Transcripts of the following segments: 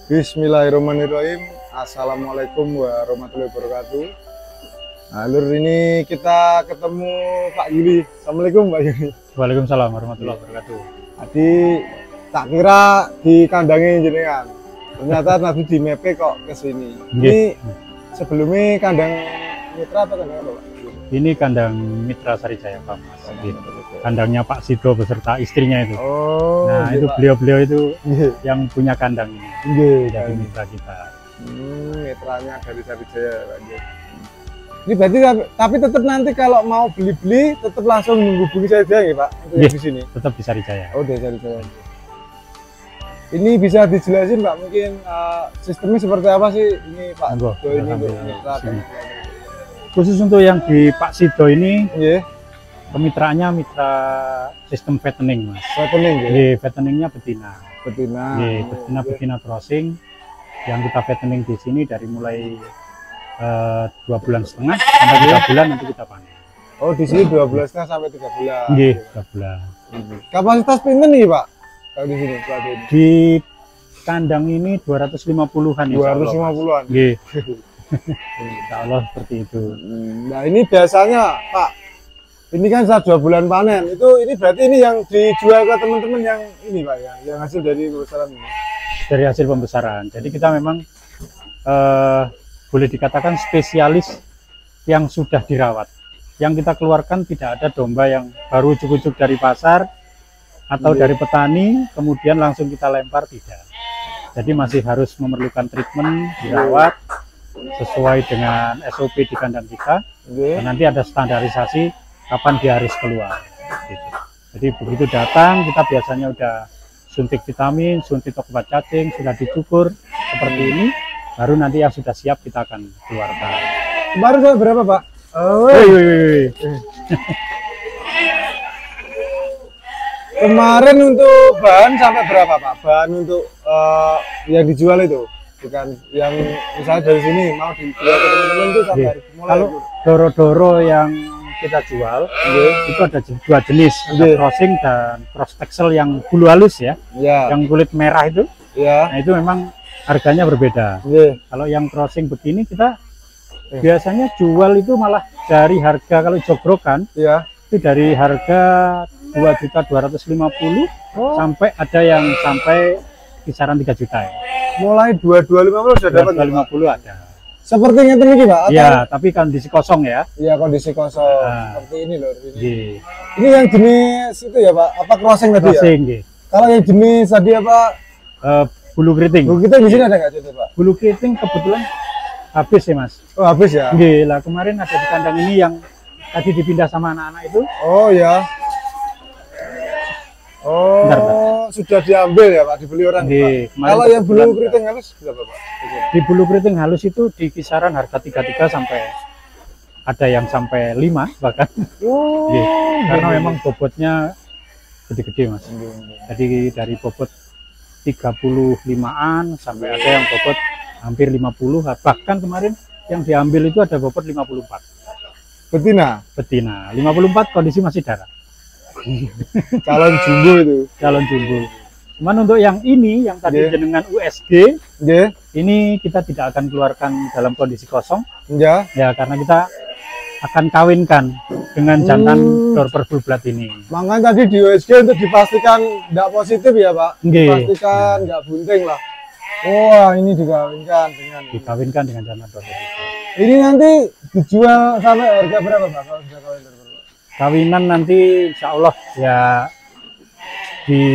Bismillahirrahmanirrahim. Assalamualaikum warahmatullahi wabarakatuh. Nah, Lur, ini kita ketemu Pak Yuli. Assalamualaikum Pak Yuli. Waalaikumsalam warahmatullahi wabarakatuh. Tadi tak kira di kandangnya jenengan. Ternyata nanti di mepe kok ke sini. Ini sebelumnya kandang mitra atau kandang apa Pak? Ini kandang Mitra Sarijaya Farmas. Kandangnya Pak Sido beserta istrinya itu. Oh, nah, itu beliau-beliau itu yang punya kandang ini. Jadi mitra kita. Mitranya dari Sarijaya Pak. Ini berarti tapi tetap nanti kalau mau beli-beli tetap langsung menghubungi saya ya Pak untuk di sini. Tetap di Sarijaya. Oh, di Sarijaya. Ini bisa dijelasin Pak mungkin sistemnya seperti apa sih ini Pak? Ini mitra. Khusus untuk yang di Pak Sido ini, kemitraannya mitra sistem fattening Mas. Fattening ya? Fatteningnya betina. Betina crossing yang kita fattening di sini dari mulai 2,5 bulan sampai 3 bulan nanti kita panen. Oh, di sini 2,5 bulan sampai 3 bulan. 3 bulan. Kapasitas pinten nih Pak? Kalau di sini di kandang ini 250-an ya. 250-an. Insya Allah seperti itu. Nah, ini biasanya Pak, ini kan saat 2 bulan panen, ini berarti ini yang dijual ke teman-teman yang ini Pak ya, yang hasil dari pembesaran ini. Dari hasil pembesaran. Jadi kita memang boleh dikatakan spesialis yang sudah dirawat. Yang kita keluarkan tidak ada domba yang baru ujuk-ujuk dari pasar atau dari petani, kemudian langsung kita lempar, tidak. Jadi masih harus memerlukan treatment, dirawat sesuai dengan SOP di kandang kita. Dan nanti ada standarisasi kapan dia harus keluar. Gitu. Jadi begitu datang, kita biasanya udah suntik vitamin, suntik obat cacing, sudah dicukur seperti ini, baru nanti yang sudah siap kita akan keluarkan. Kemarin saya berapa Pak? Kemarin untuk bahan sampai berapa Pak? Bahan untuk yang dijual itu? Bukan yang misalnya dari sini mau dijual ke teman-teman itu sampai mulai. Kalau doro-doro yang kita jual itu ada 2 jenis, crossing dan cross texel yang bulu halus ya, yang kulit merah itu. Nah, itu memang harganya berbeda. Kalau yang crossing begini kita biasanya jual itu malah dari harga, kalau jogrokan itu dari harga 2.250.000 sampai ada yang sampai kisaran 3 juta ya. Mulai 2.250 sudah dapat 2.250 ada. Seperti yang ini Pak? Iya, tapi kondisi kosong ya. Iya, kondisi kosong. Seperti ini loh. Ini yang jenis itu ya Pak? Apa crossing tadi ya? Kalau yang jenis tadi apa? Bulu keriting. Bulu keriting di sini ada nggak jadi Pak? Bulu keriting kebetulan habis ya Mas. Oh, habis ya? Lah kemarin ada di kandang ini yang tadi dipindah sama anak-anak itu. Oh ya. Oh, bentar, sudah diambil ya Pak, dibeli orang Pak. Kalau yang bulu keriting halus berapa Pak? Di bulu keriting halus itu di kisaran harga 33 sampai ada yang sampai 5 bahkan. Karena memang bobotnya gede-gede Mas. Jadi dari bobot 35-an sampai ada yang bobot hampir 50, bahkan kemarin yang diambil itu ada bobot 54. Betina? Betina, 54 kondisi masih darah. Calon jumbo itu. Calon jumbo. Cuman untuk yang ini, yang tadi jenengan USG, ini kita tidak akan keluarkan dalam kondisi kosong. Ya, karena kita akan kawinkan dengan jantan Dorper full blood ini. Makanya tadi di USG untuk dipastikan tidak positif ya Pak? Dipastikan nggak bunting lah. Wah, ini dikawinkan dengan jantan Dorper full blood. Ini nanti dijual sampai harga berapa Pak kalau sudah kawin Dorper? Kawinan nanti insya Allah ya di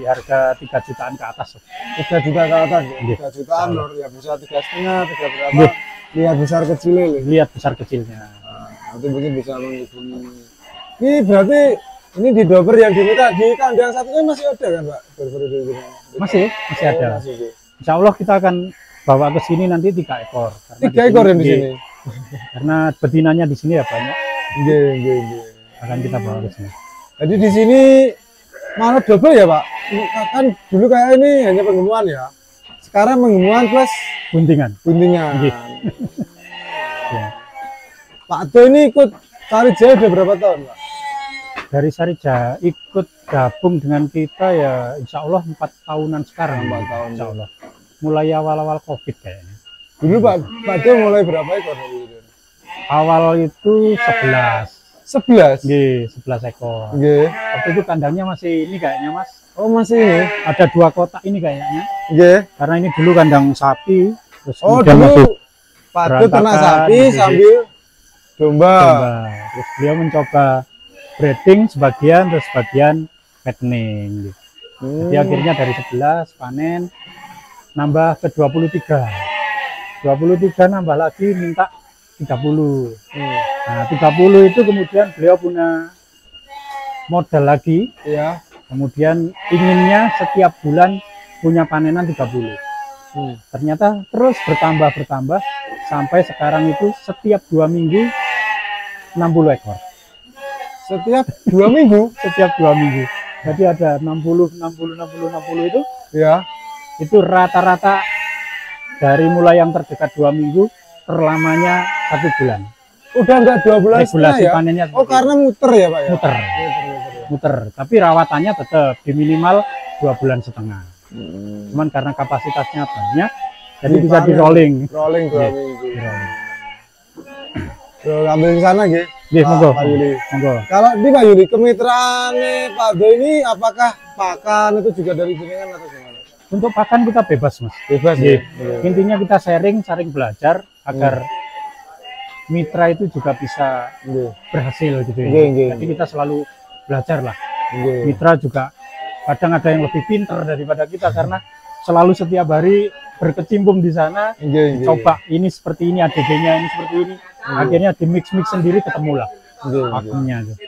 harga 3 jutaan ke atas. 3 juta ke atas ya? 3 jutaan Lor, ya bisa 3,5, 3 berapa? Lihat besar kecilnya. Lihat besar kecilnya. Nanti mungkin bisa menghubungi. Ini berarti ini di Dorper yang diminta di kandang satunya masih ada kan Pak? Masih ada. Insya Allah kita akan bawa ke sini nanti 3 ekor. 3 ekor yang di sini? Karena betinanya di sini ya banyak. Akan kita bawa ke sini. Jadi di sini malah double ya Pak? Kan dulu kayak ini hanya penggemuan ya. Sekarang penggemuan plus buntingan. Pak Do ini ikut Sarijaya udah berapa tahun Pak? Dari Sarijaya ikut gabung dengan kita ya insya Allah 4 tahunan sekarang. 4 tahun. Insya Allah. mulai awal-awal COVID kayaknya. Dulu Pak Do mulai berapa ekor dari itu? Awal itu 11. 11. Nggih, 11 ekor. Nggih. Waktu itu kandangnya masih ini kayaknya, Mas. Oh, masih ini. Ada 2 kotak ini kayaknya. Nggih. Karena ini dulu kandang sapi, terus Oh, kemudian masuk dulu Pak Do ternak berantakan, sapi gitu. sambil domba. domba. Terus beliau mencoba breeding sebagian, terus sebagian fattening. Gitu. Jadi akhirnya dari 11 panen nambah ke 23. 23 nambah lagi minta 30. Nah, 30 itu kemudian beliau punya modal lagi. Iya. Kemudian inginnya setiap bulan punya panenan 30. Ternyata terus bertambah sampai sekarang itu setiap 2 minggu 60 ekor. Setiap 2 minggu. Setiap 2 minggu. Jadi ada 60 itu. Ya. Itu rata-rata dari mulai yang terdekat 2 minggu terlamanya 1 bulan. Udah enggak 2 bulan setengah Regulasi ya? panennya Oh, karena muter ya, Pak ya? muter. Muter. Tapi rawatannya tetap di minimal 2 bulan setengah. Cuman karena kapasitasnya banyak, jadi bisa di rolling. Rolling 2 Iya. minggu. Di rolling. Tuh, ambil ke sana, nggih. Nggih, monggo. Pak Yuli. Monggo. Kalau di Pak Yuli, kemitraan Pak Do ini apakah pakan itu juga dari jenengan atau gimana? Untuk pakan kita bebas, Mas. Bebas Nggih. ya? Intinya kita sharing belajar agar mitra itu juga bisa Nggih. berhasil gitu ya. Nggih, nggih, Jadi kita selalu belajar lah. Nggih. Mitra juga kadang ada yang lebih pintar daripada kita karena selalu setiap hari berkecimpung di sana, Nggih, nggih. coba ini seperti ini ADG-nya, ini seperti ini. Akhirnya di mix sendiri ketemulah Nggih, nggih. pakannya. Gitu.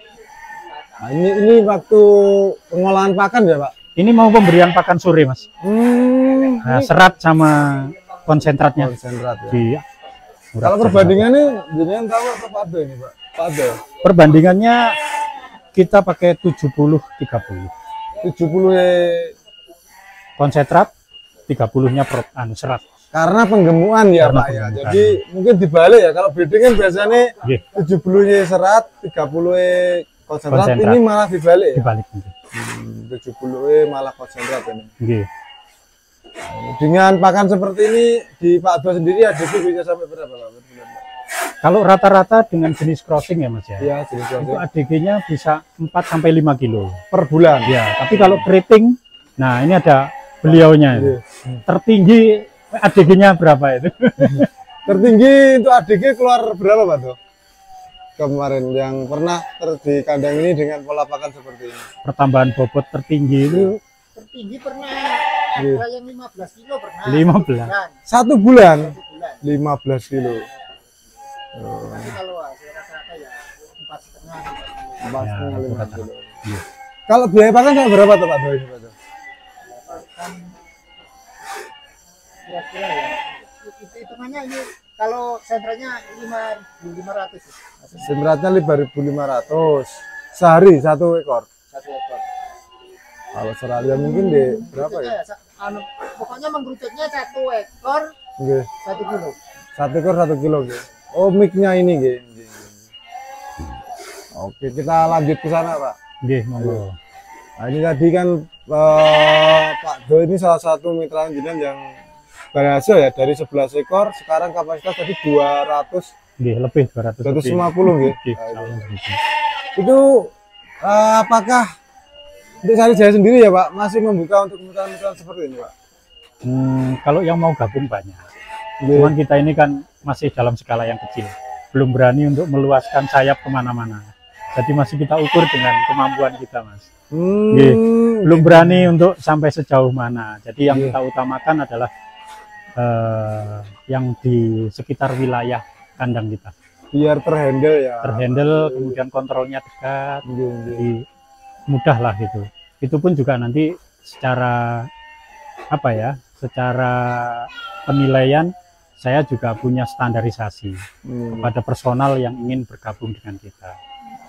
Nah, ini waktu pengolahan pakan ya, Pak? Ini mau pemberian pakan sore, Mas. Nah, Ini serat sama konsentratnya. konsentrat ya. Iya. Kalau perbandingannya jenengan tahu apa Pak Do ini, Pak? Pak Do. Perbandingannya kita pakai 70-30. 70 Konsentrat, 30-nya serat. karena penggemukan ya, Karena Pak ya. penggemukan. Jadi mungkin dibalik ya. Kalau breeding kan biasanya Nggih, 70-nya serat, 30-nya konsentrat. Konsentrat. Ini malah dibalik ya. dibalik gitu. 70-nya malah konsentrat ini. Nggih. Dengan pakan seperti ini di Pak Do sendiri ADG bisa sampai berapa, Pak? Per bulan, Pak? Kalau rata-rata dengan jenis crossing ya, Mas ya. Iya, jenis Itu crossing. ADG-nya bisa 4 sampai 5 kilo. Per bulan. Ya, tapi kalau keriting, nah ini ada beliaunya. Iya. Tertinggi ADG-nya berapa itu? Tertinggi untuk ADG keluar berapa, Pak Do? Kemarin yang pernah di kandang ini dengan pola pakan seperti ini. Pertambahan bobot tertinggi itu Tertinggi pernah Iya. ada yang 15 kilo pernah. 15. Bulan, 1 bulan 1 bulan. 15 kilo. Tapi kalau hasil rata-rata ya 4,5 kilo. 4,5 itu 5 rata. kilo. Iya. Kalau biaya pakan sampai berapa tuh Pak Do ini, Pak Do? Kan kira-kira ya itu hitungannya ini kalau sentranya 5.500 Sebenarnya 5.500 sehari 1 ekor. 1 ekor. Kalau seraya mungkin di berapa ya? Pokoknya menggerucutnya 1 ekor Oke. 1 kilo. 1 ekor 1 kilo, Nggih. Oh, mic-nya ini, Nggih. Oke, kita lanjut ke sana, Pak. Nggih, monggo. Nah, ini tadi kan Pak Do ini salah satu mitra jenengan yang berhasil ya dari 11 ekor sekarang kapasitas tadi 200 Nggih, lebih 200 lebih. 250 nggih. Nggih, Nah, salah begitu. itu apakah untuk Sari Jaya sendiri ya Pak masih membuka untuk mitra-mitra seperti ini Pak? Kalau yang mau gabung banyak. Nggih. Cuman kita ini kan masih dalam skala yang kecil. Belum berani untuk meluaskan sayap kemana-mana. Jadi masih kita ukur dengan kemampuan kita, Mas. Nggih. Belum berani untuk sampai sejauh mana. Jadi yang Nggih. kita utamakan adalah yang di sekitar wilayah kandang kita. Biar terhandle ya. Terhandle, kemudian kontrolnya dekat, Nggih, nggih. jadi mudah lah gitu. Itu pun juga nanti secara apa ya, secara penilaian saya juga punya standarisasi pada personal yang ingin bergabung dengan kita.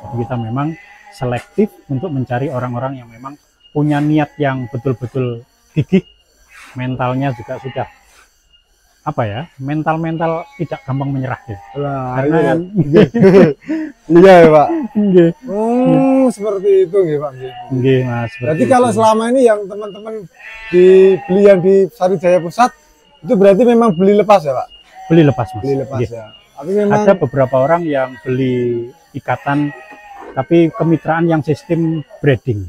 Jadi kita memang selektif untuk mencari orang-orang yang memang punya niat yang betul-betul gigih, mentalnya juga sudah apa ya, mental tidak gampang menyerah gitu. Lah, Karena iya. kan Iya ya Pak. nggih, Seperti itu nggih Pak. Nggih. nggih, Mas. seperti Berarti kalau itu. selama ini yang teman-teman dibeli yang di Sari Jaya Pusat Itu berarti memang beli lepas ya, Pak? Beli lepas, Mas. Beli lepas Nggih. ya. Tapi memang Ada beberapa orang yang beli ikatan, tapi kemitraan yang sistem breeding.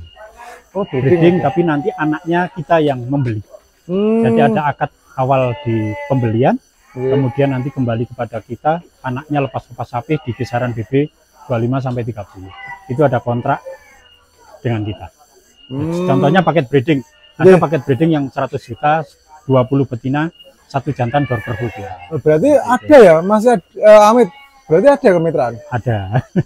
Breeding, ya? tapi nanti anaknya kita yang membeli. Hmm. Jadi ada akad awal di pembelian, Iya. kemudian nanti kembali kepada kita, anaknya lepas-lepas sapi di kisaran BB 25 sampai 30. Itu ada kontrak dengan kita. Contohnya paket breeding. Ada Iya. paket breeding yang 100 juta, 20 betina, 1 jantan door per ya. Berarti ada ya, masih ada, Amit. Berarti ada kemitraan. Ada.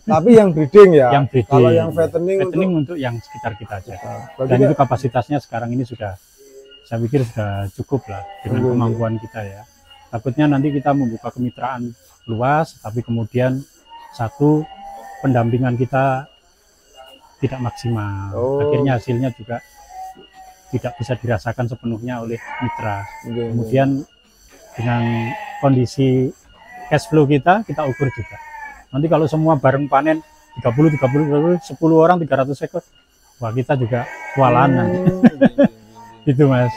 Tapi yang breeding ya. Yang breeding. Kalau yang fattening untuk yang sekitar kita aja. berarti Dan itu kapasitasnya sekarang ini sudah, saya pikir sudah cukup lah dengan Iya. kemampuan kita ya. Takutnya nanti kita membuka kemitraan luas, tapi kemudian satu, pendampingan kita tidak maksimal. Oh. Akhirnya hasilnya juga tidak bisa dirasakan sepenuhnya oleh mitra. Iya, Kemudian dengan kondisi cash flow kita ukur juga. Nanti kalau semua bareng panen 30, 10 orang 300 ekor, wah kita juga kewalahan nanti. Gitu Mas.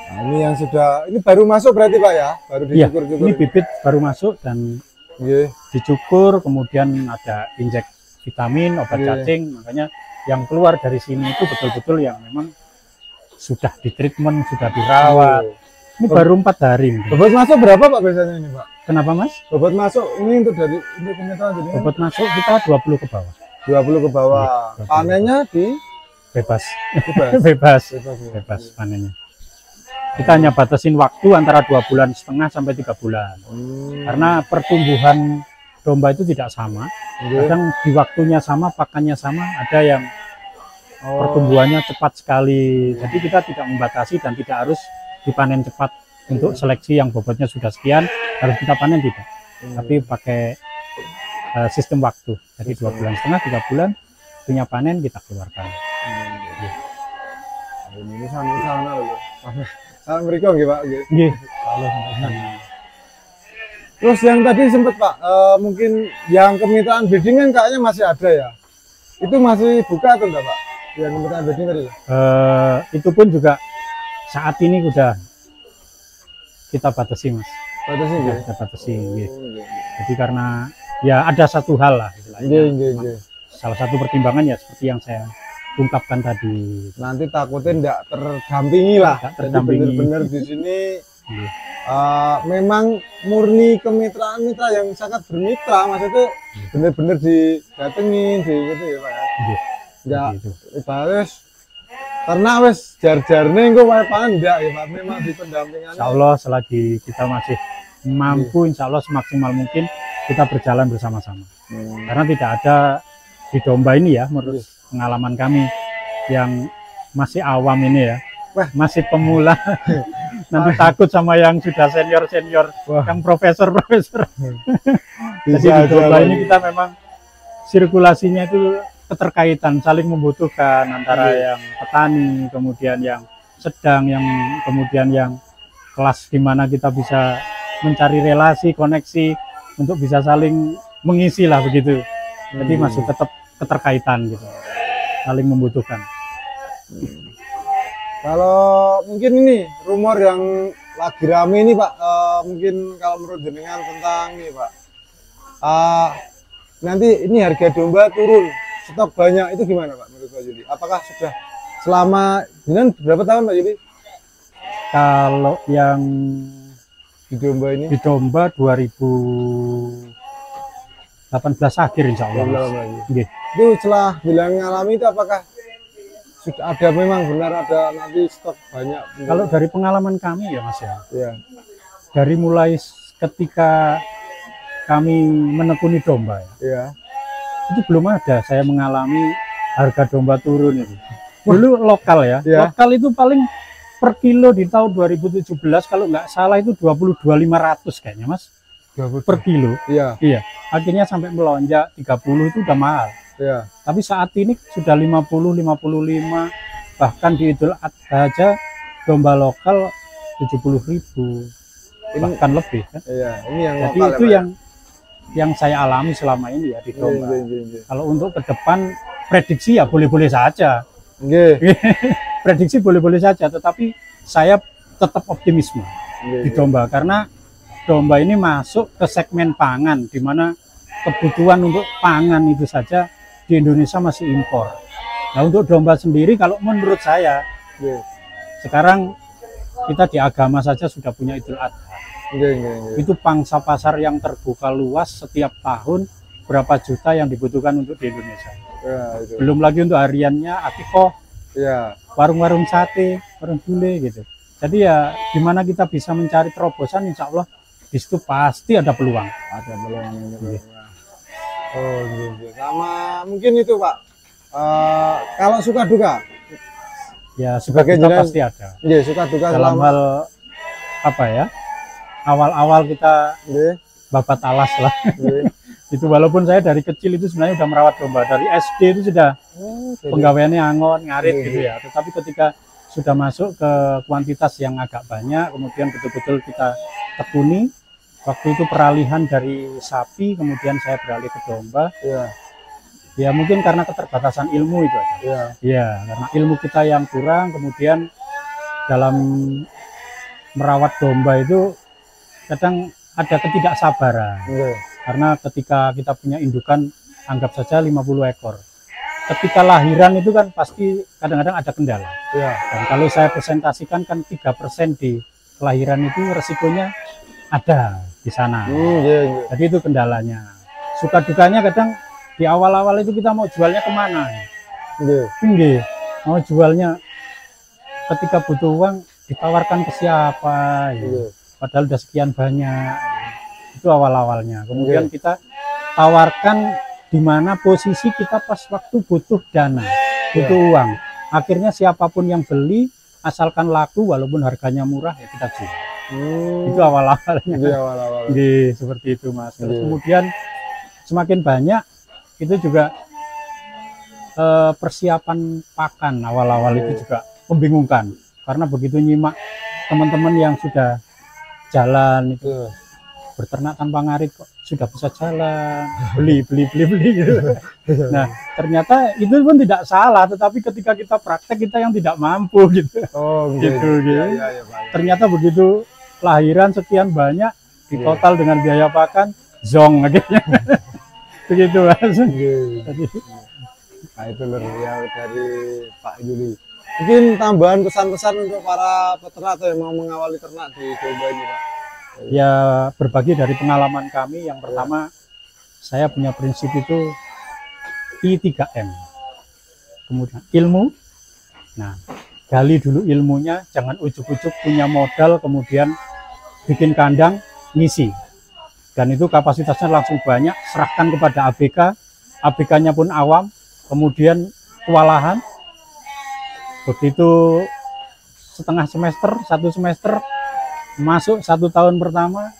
Nah, ini yang sudah, ini baru masuk berarti Pak ya? Baru Iya, dicukur-cukur. ini bibit baru masuk dan Iya. dicukur, kemudian ada injek vitamin, obat Iya. cacing, makanya yang keluar dari sini itu betul-betul yang memang sudah ditreatment, sudah dirawat. Ini baru 4 hari. Bobot masuk berapa Pak biasanya ini Pak? Kenapa Mas? Bobot masuk ini untuk kemitraan jadi Bobot masuk kita 20 ke bawah. 20 ke bawah. Iya, 20. Panennya di Bebas. bebas. Bebas. Bebas, ya. Bebas panennya. Kita hanya batasin waktu antara 2,5 bulan sampai 3 bulan. Karena pertumbuhan domba itu tidak sama. Iya. Kadang di waktunya sama, pakannya sama, ada yang pertumbuhannya cepat sekali. Jadi kita tidak membatasi dan tidak harus dipanen cepat untuk seleksi yang bobotnya sudah sekian harus kita panen tidak. Tapi pakai sistem waktu. Jadi 2,5 bulan, 3 bulan punya panen kita keluarkan. Ini sana loh. Salam mereka nggih Pak nggih. Nggih. Terus yang tadi sempat Pak, mungkin yang kemitraan breeding kan kayaknya masih ada ya. Itu masih buka atau enggak Pak? Yang kemitraan breeding tadi. Itu pun juga saat ini udah kita batasi Mas. Batasi nggih. Kita batasi. Nggih. Jadi karena ya ada satu hal lah istilahnya. Nggih. Salah satu pertimbangan ya seperti yang saya ungkapkan tadi. Nanti takutnya enggak terdampingi lah. Nggak Jadi terdampingi. benar-benar di sini Nggih. memang murni kemitraan mitra yang sangat bermitra, maksudnya benar-benar didatengin, di gitu ya Pak ya. Nggih. Enggak Gitu. ibarat karena wes jar-jarne engko wae enggak ya Pak, memang di pendampingan. Insya Allah selagi kita masih mampu, insya Allah semaksimal mungkin kita berjalan bersama-sama. Karena tidak ada di domba ini ya, menurut pengalaman kami yang masih awam ini ya, Wah. masih pemula, nanti takut sama yang sudah senior-senior, Wah. yang profesor-profesor. Jadi Bisa di domba aja, ini kita memang sirkulasinya itu keterkaitan, saling membutuhkan antara yang petani, kemudian yang sedang, yang kemudian yang kelas di mana kita bisa mencari relasi, koneksi untuk bisa saling mengisi lah begitu. Jadi masih tetap keterkaitan gitu, saling membutuhkan. Kalau mungkin ini rumor yang lagi rame ini Pak, mungkin kalau menurut jenengan tentang ini Pak, nanti ini harga domba turun, stok banyak, itu gimana Pak menurut Pak Yudi? Apakah sudah selama jenengan berapa tahun Pak Yudi Kalau yang di domba ini? di domba 2018 akhir insya Allah. Belum Mas. lagi. Nggih. Itu setelah bilang ngalami itu apakah sudah ada, memang benar ada nanti stok banyak? Kalau dari pengalaman kami ya Mas ya, ya, dari mulai ketika kami menekuni domba ya, ya. itu belum ada saya mengalami harga domba turun itu. Dulu lokal ya, Ya. lokal itu paling per kilo di tahun 2017 kalau nggak salah itu 22.500 kayaknya Mas, per kilo. Iya, Iya, akhirnya sampai melonjak 30 itu udah mahal. iya. Tapi saat ini sudah 50, 55, bahkan di Idul Adha aja domba lokal 70.000, bahkan lebih kan. Iya, ini yang Jadi lokal itu ya, Pak? yang saya alami selama ini ya di domba. Iya. Kalau untuk ke depan prediksi ya boleh-boleh saja. Nggih. Prediksi boleh-boleh saja, tetapi saya tetap optimisme di domba, karena domba ini masuk ke segmen pangan, di mana kebutuhan untuk pangan itu saja di Indonesia masih impor. Nah, untuk domba sendiri, kalau menurut saya, sekarang kita di agama saja sudah punya Idul Adha. Itu pangsa pasar yang terbuka luas setiap tahun, berapa juta yang dibutuhkan untuk di Indonesia. Belum lagi untuk hariannya, akikoh, warung-warung sate, warung gulai gitu. Jadi ya, gimana kita bisa mencari terobosan, insya Allah di situ pasti ada peluang. Ada peluang. Oh, sama mungkin itu Pak. Kalau suka duka, ya suka duka pasti ada. Iya, suka duka dalam hal apa ya? Awal-awal kita babat alas lah. Itu walaupun saya dari kecil itu sebenarnya sudah merawat domba, dari SD itu sudah penggawaiannya angon, ngarit gitu ya. Tetapi ketika sudah masuk ke kuantitas yang agak banyak, kemudian betul-betul kita tekuni. Waktu itu peralihan dari sapi, kemudian saya beralih ke domba. Ya mungkin karena keterbatasan ilmu itu aja. Ya, karena ilmu kita yang kurang, kemudian dalam merawat domba itu kadang ada ketidaksabaran. Karena ketika kita punya indukan, anggap saja 50 ekor. Ketika lahiran itu kan pasti kadang-kadang ada kendala. Dan kalau saya presentasikan kan 3% di kelahiran itu resikonya ada di sana. Jadi itu kendalanya. Suka dukanya kadang di awal-awal itu kita mau jualnya kemana? Tinggi. Mau jualnya ketika butuh uang ditawarkan ke siapa? Padahal udah sekian banyak. Itu awal-awalnya. Kemudian kita tawarkan di mana posisi kita pas waktu butuh dana, butuh uang. Akhirnya siapapun yang beli, asalkan laku walaupun harganya murah ya kita jual. Itu awal-awalnya. Seperti itu Mas. Terus kemudian semakin banyak itu juga persiapan pakan awal-awal itu juga membingungkan, karena begitu nyimak teman-teman yang sudah jalan itu berternak tanpa ngarit kok sudah bisa jalan, beli gitu. Nah ternyata itu pun tidak salah, tetapi ketika kita praktek kita yang tidak mampu gitu. Gitu. Ternyata begitu lahiran sekian banyak di total dengan biaya pakan zong akhirnya. Begitu Mas. Nah itu loh ya dari Pak Yuli. Mungkin tambahan pesan-pesan untuk para peternak atau yang mau mengawali ternak di domba ini Pak. Ya berbagi dari pengalaman kami. Yang pertama saya punya prinsip itu I3M. Kemudian ilmu. Nah gali dulu ilmunya, jangan ujuk-ujuk punya modal kemudian bikin kandang ngisi. Dan itu kapasitasnya langsung banyak, serahkan kepada ABK, ABK-nya pun awam, kemudian kewalahan. Begitu setengah semester, 1 semester, masuk 1 tahun pertama,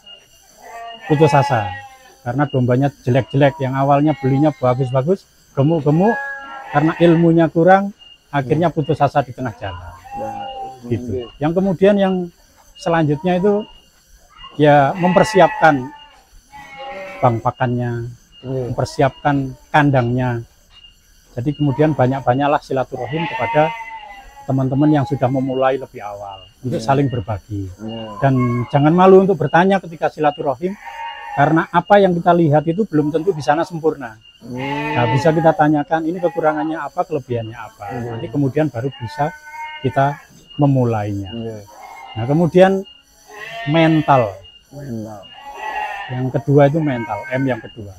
putus asa. Karena dombanya jelek-jelek, yang awalnya belinya bagus-bagus, gemuk-gemuk, karena ilmunya kurang, akhirnya putus asa di tengah jalan. Gitu. Yang kemudian yang selanjutnya itu, ya mempersiapkan bang pakannya, mempersiapkan kandangnya. Jadi kemudian banyak-banyaklah silaturahim kepada teman-teman yang sudah memulai lebih awal untuk saling berbagi. Dan jangan malu untuk bertanya ketika silaturahim, karena apa yang kita lihat itu belum tentu di sana sempurna. Nah, bisa kita tanyakan ini kekurangannya apa, kelebihannya apa. Nanti kemudian baru bisa kita memulainya. Nah, kemudian mental. Yang kedua itu mental, M yang kedua.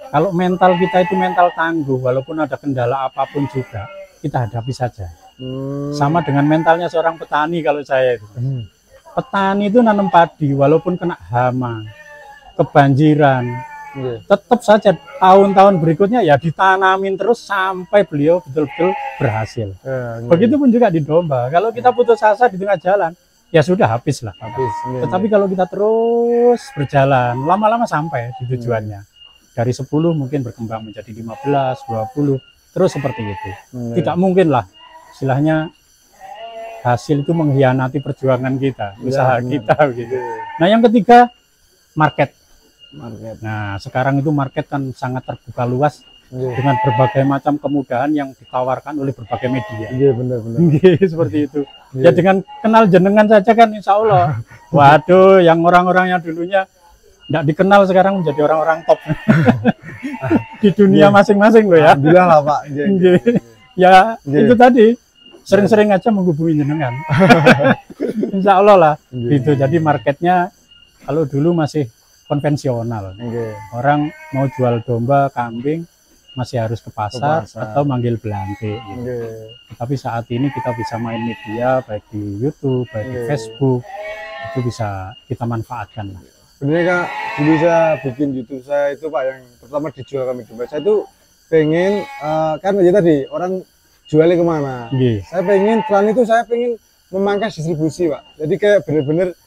Kalau mental kita itu mental tangguh, walaupun ada kendala apapun juga, kita hadapi saja. Sama dengan mentalnya seorang petani kalau saya itu. Petani itu nanam padi, walaupun kena hama, kebanjiran, tetap saja tahun-tahun berikutnya ya ditanamin terus sampai beliau betul-betul berhasil. Begitupun juga di domba. Kalau kita putus asa di tengah jalan, ya sudah habis lah. Tetapi kalau kita terus berjalan, lama-lama sampai di tujuannya. Dari 10 mungkin berkembang menjadi 15, 20, terus seperti itu. Tidak mungkin lah, istilahnya hasil itu mengkhianati perjuangan kita, usaha kita gitu. Nah yang ketiga, market. Nah sekarang itu market kan sangat terbuka luas, dengan berbagai macam kemudahan yang ditawarkan oleh berbagai media. Iya, benar-benar. Seperti itu. Ya dengan kenal jenengan saja kan insya Allah. Waduh, yang orang-orang yang dulunya nggak dikenal sekarang menjadi orang-orang top di dunia masing-masing loh ya. Alhamdulillah lah Pak. Ya itu tadi sering-sering aja menghubungi jenengan. Insya Allah lah. Gitu. Jadi marketnya kalau dulu masih konvensional. Orang mau jual domba, kambing masih harus ke pasar atau manggil belante. Gitu. Tapi saat ini kita bisa main media baik di YouTube, baik di Facebook, itu bisa kita manfaatkan. Sebenarnya Kak, dulu saya bikin YouTube saya itu Pak yang pertama dijual kami domba. Saya itu pengen kan aja tadi orang jualnya kemana. Saya pengen selain itu saya pengen memangkas distribusi Pak. Jadi kayak bener-bener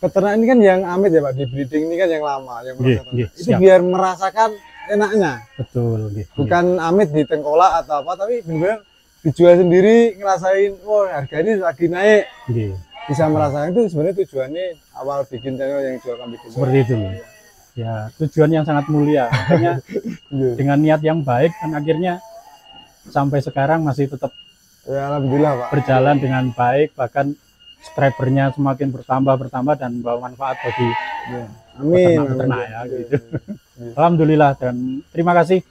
peternak ini kan yang amit ya Pak, di breeding ini kan yang lama, yang itu biar merasakan enaknya. Betul. Bukan amit di tengkolak atau apa, tapi benar-benar dijual sendiri, ngerasain, oh harga ini lagi naik. Bisa merasakan itu sebenarnya tujuannya awal bikin channel yang jual kambing. Seperti itu. Ya, tujuan yang sangat mulia. Makanya dengan niat yang baik dan akhirnya sampai sekarang masih tetap ya, alhamdulillah Pak. Berjalan dengan baik, bahkan subscribernya semakin bertambah dan membawa manfaat bagi peternak ya gitu. Alhamdulillah dan terima kasih.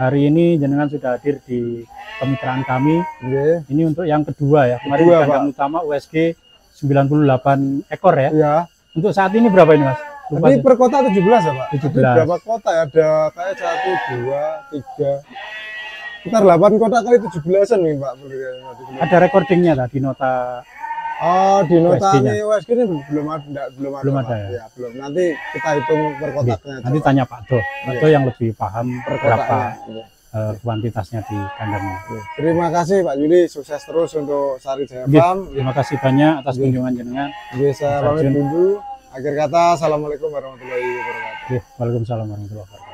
Hari ini jenengan sudah hadir di kemitraan kami. Ini untuk yang kedua ya. Kemarin kandang utama USG 98 ekor ya. Untuk saat ini berapa ini Mas? Lupa ini per kota 17 ya Pak? 17. Berapa kota ya? Ada kayak 1, 2, 3 sekitar 8 kota kali 17-an nih Pak. Ada recordingnya tadi nota. Oh, di nota ini USG ini belum ada ya? Ya, belum. Nanti kita hitung per kotaknya. Nanti tanya Pak Do. Pak Do yang lebih paham berapa kuantitasnya di kandangnya. Terima kasih Pak Yuli, sukses terus untuk Sari Jaya Farm. Terima kasih banyak atas kunjungan jenengan. Saya pamit dulu. Akhir kata, assalamualaikum warahmatullahi wabarakatuh. Waalaikumsalam warahmatullahi wabarakatuh.